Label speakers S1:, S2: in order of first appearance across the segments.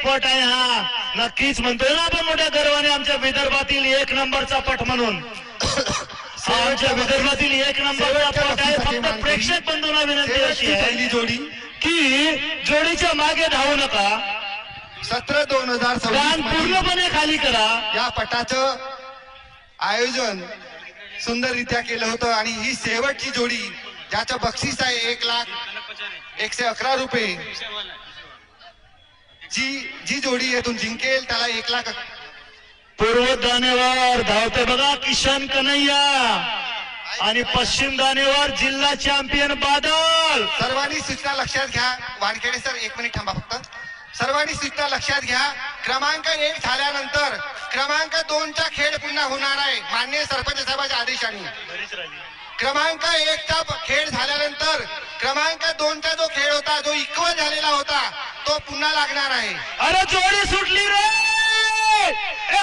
S1: पट आहे हा. नक्कीच म्हणतोय ना आपण मोठ्या गर्वाने आमच्या विदर्भातील 1 नंबरचा पट म्हणून. आमच्या विदर्भातील 1 नंबरचा पट आहे. फक्त प्रेक्षक बंधूंना विनंती अशी आहे
S2: जोडी
S1: की जोडीच्या मागे धावू नका.
S2: 17-2026
S1: कान पूर्णपणे खाली करा.
S2: या पटाचं आयोजन सुंदररित्या केलं होतं आणि ही शेवटची जोडी ज्याचं बक्षीस आहे 1,0111 रुपये. जी जोडी येथून जिंकेल त्याला 1,00,000.
S1: पूर्व दानेवर धावते बघा किशन कन्हैया आणि पश्चिम दानेवर जिल्हा चॅम्पियन बादल.
S2: सर्वांनी सूचना लक्षात घ्या. वानखेडे सर 1 मिनिट थांबा फक्त. सर्वांनी सूचना लक्षात घ्या. क्रमांक 1 झाल्यानंतर क्रमांक 2चा खेळ पुन्हा होणार आहे माननीय सरपंच साहेबांच्या आदेशाने. क्रमांक 1चा खेळ झाल्यानंतर क्रमांक 2चा जो खेळ होता जो इक्वल झालेला होता तो पुन्हा लागणार आहे.
S1: अरे जोडी सुटली रे. ए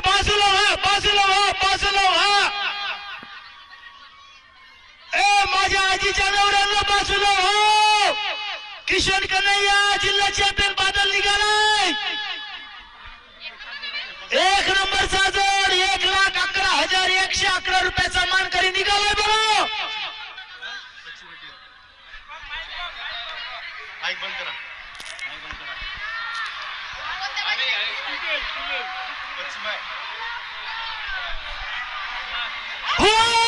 S1: बाजूला व्हा, बाजूला व्हा, बाजूला व्हा. ए माझ्या आजीच्या नवऱ्याला बाजूला व्हा. किशन कन्हैया जिल्हा चॅम्पियन बादल निघालाय. 1 नंबरचा जोड 1,11,111 रुपयाचा मानकरी निघालाय बघा. हो